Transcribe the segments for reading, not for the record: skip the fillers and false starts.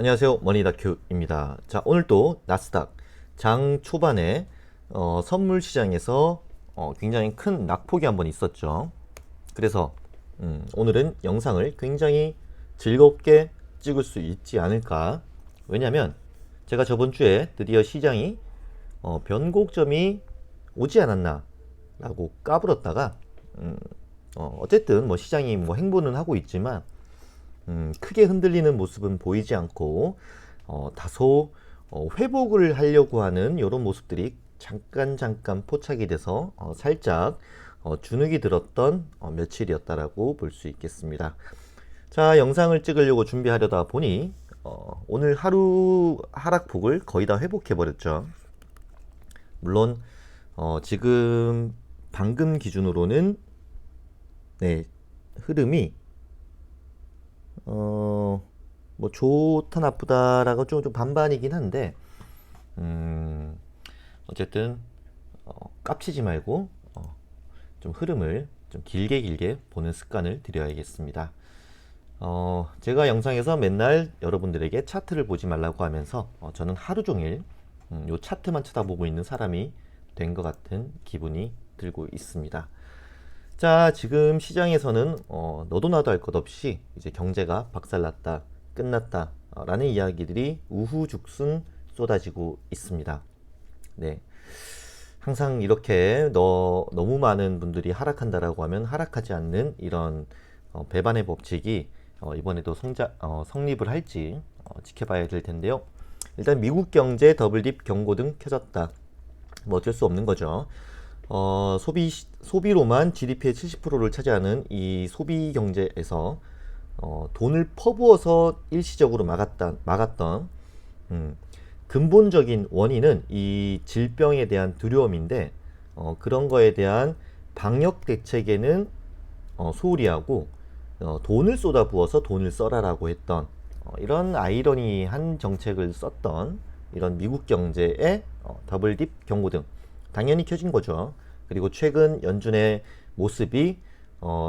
안녕하세요, 머니다큐입니다. 자, 오늘 또 나스닥 장 초반에 선물 시장에서 굉장히 큰 낙폭이 한번 있었죠. 그래서 오늘은 영상을 굉장히 즐겁게 찍을 수 있지 않을까. 왜냐면 제가 저번 주에 드디어 시장이 변곡점이 오지 않았나 라고 까불었다가 어쨌든 뭐 시장이 뭐 행보는 하고 있지만 크게 흔들리는 모습은 보이지 않고 다소 회복을 하려고 하는 이런 모습들이 잠깐 포착이 돼서 살짝 주눅이 들었던 며칠이었다라고 볼 수 있겠습니다. 자, 영상을 찍으려고 준비하려다 보니 오늘 하루 하락폭을 거의 다 회복해 버렸죠. 물론 지금 방금 기준으로는 네, 흐름이 뭐 좋다 나쁘다라고 좀 반반이긴 한데 어쨌든 깝치지 말고 좀 흐름을 좀 길게 보는 습관을 들여야겠습니다. 제가 영상에서 맨날 여러분들에게 차트를 보지 말라고 하면서 저는 하루 종일 요 차트만 쳐다보고 있는 사람이 된 것 같은 기분이 들고 있습니다. 자, 지금 시장에서는 너도 나도 할 것 없이 이제 경제가 박살났다, 끝났다 라는 이야기들이 우후죽순 쏟아지고 있습니다. 네, 항상 이렇게 너무 많은 분들이 하락한다라고 하면 하락하지 않는 이런 배반의 법칙이 이번에도 성립을 할지 지켜봐야 될 텐데요. 일단 미국 경제 더블딥 경고등 켜졌다. 뭐 어쩔 수 없는 거죠. 소비로만 GDP의 70%를 차지하는 이 소비 경제에서 돈을 퍼부어서 일시적으로 막았던 근본적인 원인은 이 질병에 대한 두려움인데 그런 거에 대한 방역 대책에는 소홀히 하고 돈을 쏟아부어서 돈을 써라라고 했던 이런 아이러니한 정책을 썼던 이런 미국 경제의 더블딥 경고등 당연히 켜진 거죠. 그리고 최근 연준의 모습이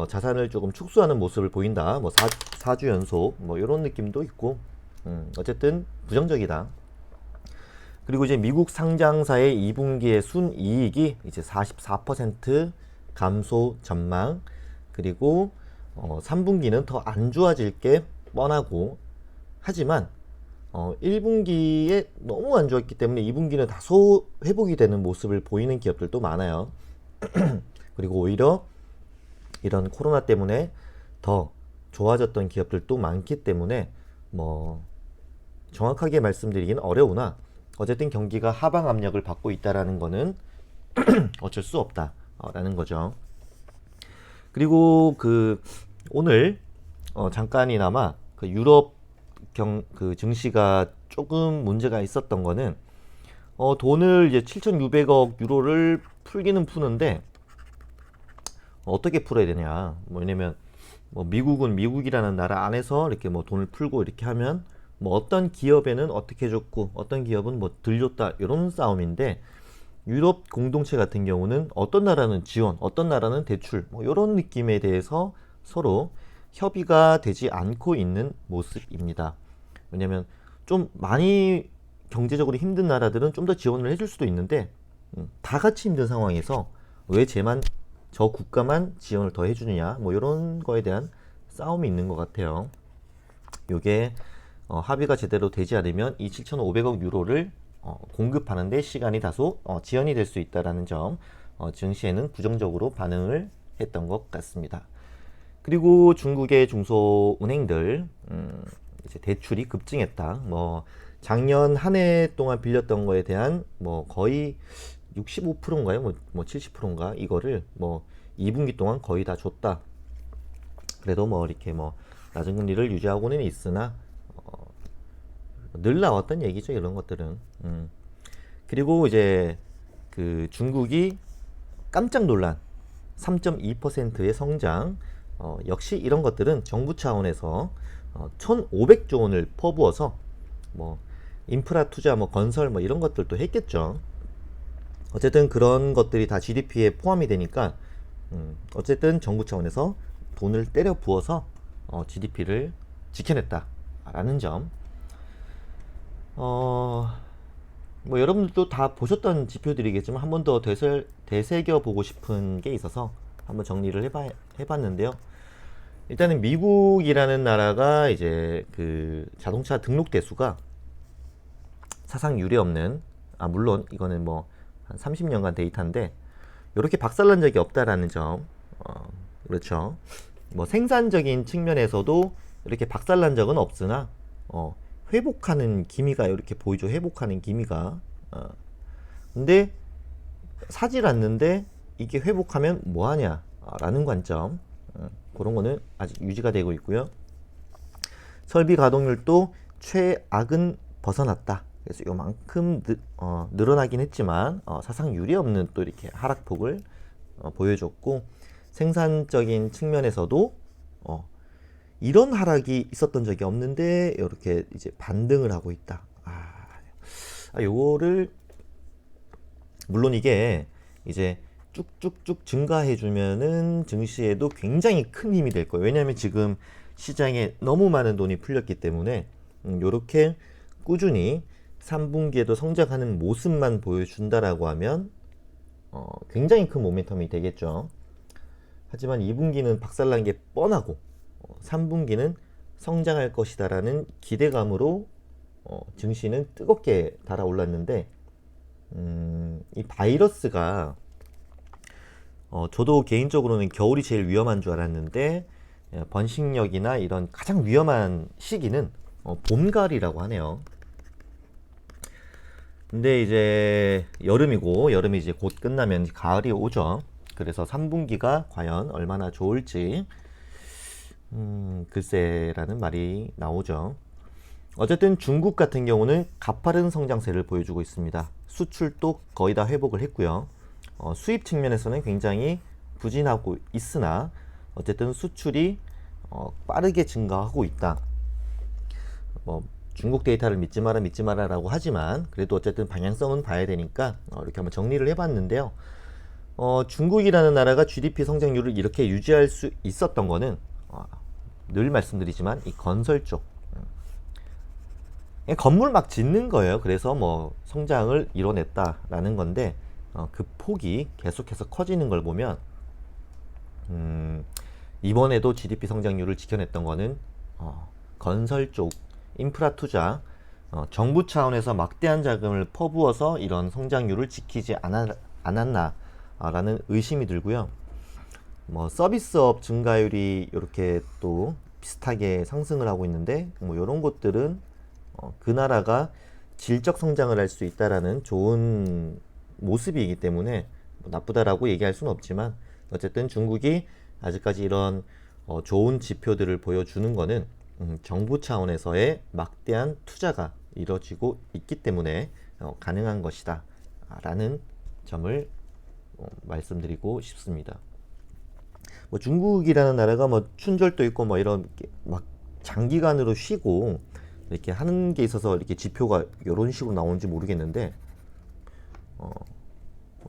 자산을 조금 축소하는 모습을 보인다. 뭐 4주 연속 뭐 이런 느낌도 있고 어쨌든 부정적이다. 그리고 이제 미국 상장사의 2분기의 순이익이 이제 44% 감소 전망, 그리고 3분기는 더 안 좋아질 게 뻔하고, 하지만 1분기에 너무 안 좋았기 때문에 2분기는 다소 회복이 되는 모습을 보이는 기업들도 많아요. 그리고 오히려 이런 코로나 때문에 더 좋아졌던 기업들도 많기 때문에 뭐 정확하게 말씀드리긴 어려우나 어쨌든 경기가 하방 압력을 받고 있다라는 거는 어쩔 수 없다라는 거죠. 그리고 오늘 잠깐이나마 유럽 그 증시가 조금 문제가 있었던 거는 돈을 이제 7,600억 유로를 풀기는 푸는데 어떻게 풀어야 되냐. 왜냐면 뭐 미국은 미국이라는 나라 안에서 이렇게 뭐 돈을 풀고 이렇게 하면 뭐 어떤 기업에는 어떻게 줬고 어떤 기업은 뭐 덜 줬다 이런 싸움인데, 유럽 공동체 같은 경우는 어떤 나라는 지원, 어떤 나라는 대출 뭐 이런 느낌에 대해서 서로 협의가 되지 않고 있는 모습입니다. 왜냐면 좀 많이 경제적으로 힘든 나라들은 좀 더 지원을 해줄 수도 있는데 다 같이 힘든 상황에서 왜 저 국가만 지원을 더 해주느냐 뭐 이런 거에 대한 싸움이 있는 것 같아요. 요게 합의가 제대로 되지 않으면 이 7,500억 유로를 공급하는데 시간이 다소 지연이 될 수 있다라는 점, 증시에는 부정적으로 반응을 했던 것 같습니다. 그리고 중국의 중소은행들 이제 대출이 급증했다. 뭐 작년 한 해 동안 빌렸던 거에 대한 뭐 거의 65%인가요? 뭐 70%인가 이거를 뭐 2분기 동안 거의 다 줬다. 그래도 뭐 이렇게 뭐 낮은 금리를 유지하고는 있으나 늘 나왔던 얘기죠, 이런 것들은. 그리고 이제 중국이 깜짝 놀란 3.2%의 성장, 역시 이런 것들은 정부 차원에서 1,500조 원을 퍼부어서 뭐 인프라 투자, 뭐 건설 뭐 이런 것들도 했겠죠. 어쨌든 그런 것들이 다 GDP에 포함이 되니까 어쨌든 정부 차원에서 돈을 때려 부어서 GDP를 지켜냈다라는 점. 어, 뭐 여러분들도 다 보셨던 지표들이겠지만 한 번 더 되새겨 보고 싶은 게 있어서 한번 정리를 해봤는데요. 일단은 미국이라는 나라가 이제 그 자동차 등록 대수가 사상 유례 없는, 물론 이거는 뭐 한 30년간 데이터인데 이렇게 박살난 적이 없다라는 점. 그렇죠. 뭐 생산적인 측면에서도 이렇게 박살난 적은 없으나 회복하는 기미가 이렇게 보이죠. 회복하는 기미가. 근데 사질 않는데 이게 회복하면 뭐하냐라는 관점. 그런 거는 아직 유지가 되고 있고요. 설비 가동률도 최악은 벗어났다. 그래서 요만큼 늘어나긴 했지만 사상 유례 없는 또 이렇게 하락폭을 보여줬고, 생산적인 측면에서도 이런 하락이 있었던 적이 없는데 이렇게 이제 반등을 하고 있다. 요거를 물론 이게 이제 쭉쭉쭉 증가해주면은 증시에도 굉장히 큰 힘이 될 거예요. 왜냐하면 지금 시장에 너무 많은 돈이 풀렸기 때문에 이렇게 꾸준히 3분기에도 성장하는 모습만 보여준다라고 하면 굉장히 큰 모멘텀이 되겠죠. 하지만 2분기는 박살난 게 뻔하고 3분기는 성장할 것이다라는 기대감으로 증시는 뜨겁게 달아올랐는데, 이 바이러스가 저도 개인적으로는 겨울이 제일 위험한 줄 알았는데 번식력이나 이런 가장 위험한 시기는 봄가을이라고 하네요. 근데 이제 여름이고, 여름이 이제 곧 끝나면 가을이 오죠. 그래서 3분기가 과연 얼마나 좋을지 글쎄라는 말이 나오죠. 어쨌든 중국 같은 경우는 가파른 성장세를 보여주고 있습니다. 수출도 거의 다 회복을 했고요. 수입 측면에서는 굉장히 부진하고 있으나 어쨌든 수출이 빠르게 증가하고 있다. 뭐 중국 데이터를 믿지 마라라고 하지만 그래도 어쨌든 방향성은 봐야 되니까 이렇게 한번 정리를 해봤는데요. 중국이라는 나라가 GDP 성장률을 이렇게 유지할 수 있었던 거는 늘 말씀드리지만 이 건설 쪽, 건물 막 짓는 거예요. 그래서 뭐 성장을 이뤄냈다라는 건데 그 폭이 계속해서 커지는 걸 보면 이번에도 GDP 성장률을 지켜냈던 거는 건설 쪽 인프라 투자, 정부 차원에서 막대한 자금을 퍼부어서 이런 성장률을 지키지 않았나라는 의심이 들고요. 뭐 서비스업 증가율이 이렇게 또 비슷하게 상승을 하고 있는데 뭐 이런 것들은 그 나라가 질적 성장을 할 수 있다라는 좋은 모습이기 때문에 뭐 나쁘다라고 얘기할 수는 없지만, 어쨌든 중국이 아직까지 이런 좋은 지표들을 보여주는 거는 정부 차원에서의 막대한 투자가 이루어지고 있기 때문에 가능한 것이다 라는 점을 말씀드리고 싶습니다. 뭐 중국이라는 나라가 뭐 춘절도 있고 뭐 이런 막 장기간으로 쉬고 이렇게 하는 게 있어서 이렇게 지표가 이런 식으로 나오는지 모르겠는데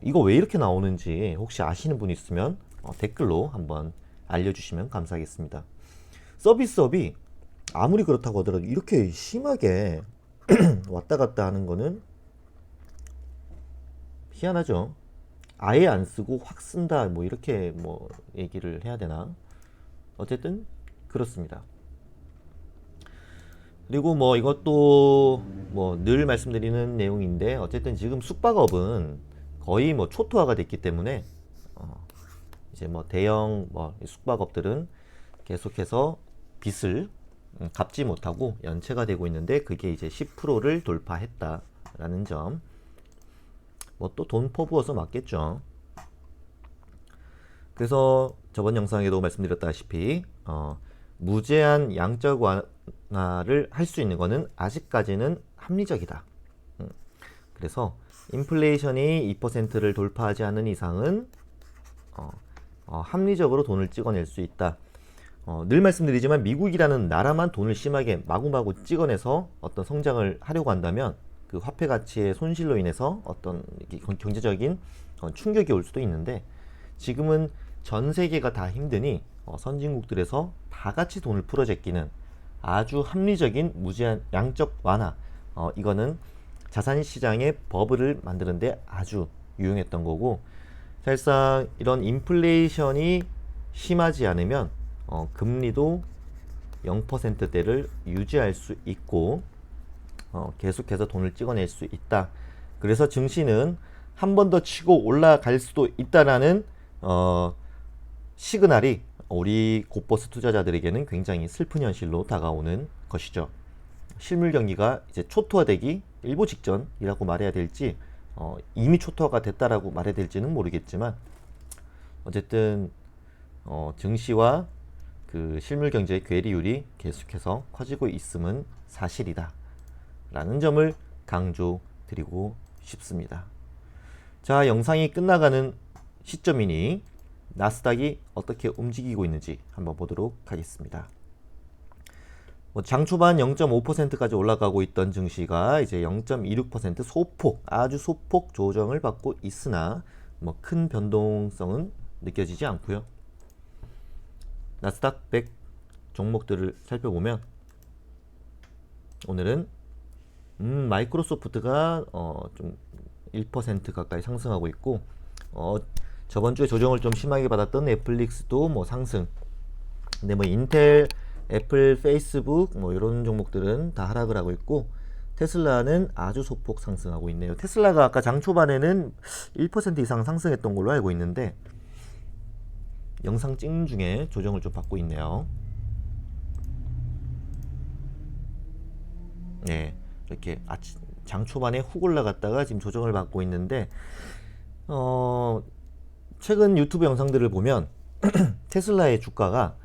이거 왜 이렇게 나오는지 혹시 아시는 분 있으면 댓글로 한번 알려주시면 감사하겠습니다. 서비스업이 아무리 그렇다고 하더라도 이렇게 심하게 왔다 갔다 하는 거는 희한하죠. 아예 안 쓰고 확 쓴다 뭐 이렇게 뭐 얘기를 해야 되나? 어쨌든 그렇습니다. 그리고 뭐 이것도 뭐 늘 말씀드리는 내용인데, 어쨌든 지금 숙박업은 거의 뭐 초토화가 됐기 때문에 이제 뭐 대형 뭐 숙박업들은 계속해서 빚을 갚지 못하고 연체가 되고 있는데, 그게 이제 10%를 돌파했다라는 점. 뭐 또 돈 퍼부어서 맞겠죠. 그래서 저번 영상에도 말씀드렸다시피 무제한 양적 완화를 할 수 있는 거는 아직까지는 합리적이다. 그래서 인플레이션이 2%를 돌파하지 않는 이상은 합리적으로 돈을 찍어낼 수 있다. 늘 말씀드리지만 미국이라는 나라만 돈을 심하게 마구마구 찍어내서 어떤 성장을 하려고 한다면 그 화폐 가치의 손실로 인해서 어떤 경제적인 충격이 올 수도 있는데, 지금은 전 세계가 다 힘드니 선진국들에서 다 같이 돈을 풀어제끼는 아주 합리적인 무제한 양적 완화, 이거는 자산시장의 버블을 만드는데 아주 유용했던 거고, 사실상 이런 인플레이션이 심하지 않으면 금리도 0%대를 유지할 수 있고 계속해서 돈을 찍어낼 수 있다. 그래서 증시는 한 번 더 치고 올라갈 수도 있다라는 시그널이 우리 곧버스 투자자들에게는 굉장히 슬픈 현실로 다가오는 것이죠. 실물 경기가 이제 초토화되기 일보 직전이라고 말해야 될지 이미 초토화가 됐다라고 말해야 될지는 모르겠지만, 어쨌든 증시와 그 실물 경제의 괴리율이 계속해서 커지고 있음은 사실이다 라는 점을 강조드리고 싶습니다. 자, 영상이 끝나가는 시점이니 나스닥이 어떻게 움직이고 있는지 한번 보도록 하겠습니다. 장 초반 0.5%까지 올라가고 있던 증시가 이제 0.26% 소폭, 아주 소폭 조정을 받고 있으나 큰 변동성은 느껴지지 않고요. 나스닥 100 종목들을 살펴보면 오늘은 마이크로소프트가 좀 1% 가까이 상승하고 있고, 저번 주에 조정을 좀 심하게 받았던 넷플릭스도 상승. 근데 인텔, 애플, 페이스북 이런 종목들은 다 하락을 하고 있고, 테슬라는 아주 소폭 상승하고 있네요. 테슬라가 아까 장 초반에는 1% 이상 상승했던 걸로 알고 있는데 영상 찍는 중에 조정을 좀 받고 있네요. 네, 이렇게 장 초반에 훅 올라갔다가 지금 조정을 받고 있는데, 최근 유튜브 영상들을 보면 테슬라의 주가가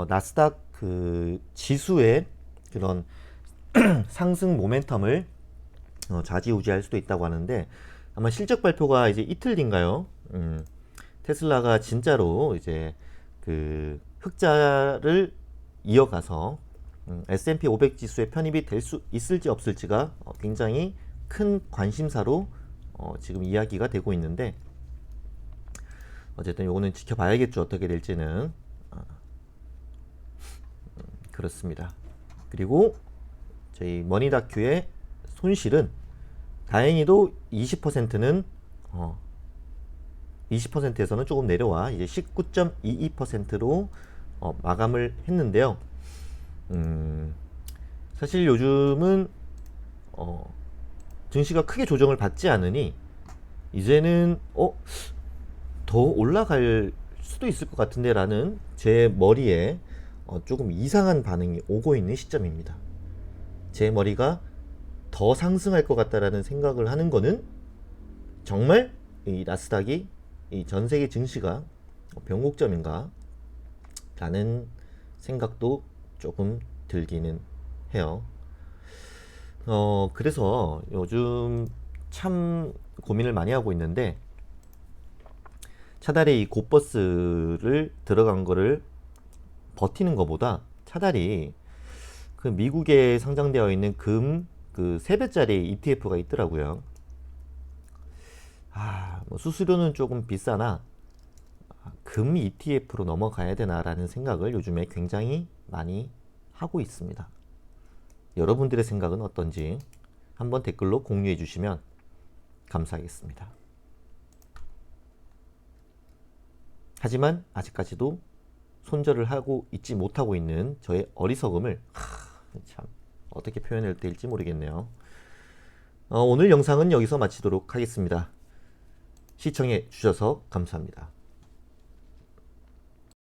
나스닥 그 지수의 그런 상승 모멘텀을 좌지우지할 수도 있다고 하는데, 아마 실적 발표가 이제 이틀 뒤인가요? 테슬라가 진짜로 이제 그 흑자를 이어가서 S&P 500 지수에 편입이 될 수 있을지 없을지가 굉장히 큰 관심사로 지금 이야기가 되고 있는데, 어쨌든 요거는 지켜봐야겠죠. 어떻게 될지는. 그렇습니다. 그리고 저희 머니다큐의 손실은 다행히도 20%는 20%에서는 조금 내려와 이제 19.22%로 마감을 했는데요. 사실 요즘은 증시가 크게 조정을 받지 않으니 이제는 더 올라갈 수도 있을 것 같은데 라는 제 머리에 조금 이상한 반응이 오고 있는 시점입니다. 제 머리가 더 상승할 것 같다라는 생각을 하는 거는 정말 이 나스닥이 이 전 세계 증시가 변곡점인가 라는 생각도 조금 들기는 해요. 그래서 요즘 참 고민을 많이 하고 있는데, 차라리 이 곧버스를 들어간 거를 버티는 것보다 차라리 그 미국에 상장되어 있는 금 그 3배짜리 ETF가 있더라고요. 수수료는 조금 비싸나 금 ETF로 넘어가야 되나라는 생각을 요즘에 굉장히 많이 하고 있습니다. 여러분들의 생각은 어떤지 한번 댓글로 공유해 주시면 감사하겠습니다. 하지만 아직까지도 손절을 하고 있지 못하고 있는 저의 어리석음을 참 어떻게 표현해야 될지 모르겠네요. 오늘 영상은 여기서 마치도록 하겠습니다. 시청해 주셔서 감사합니다.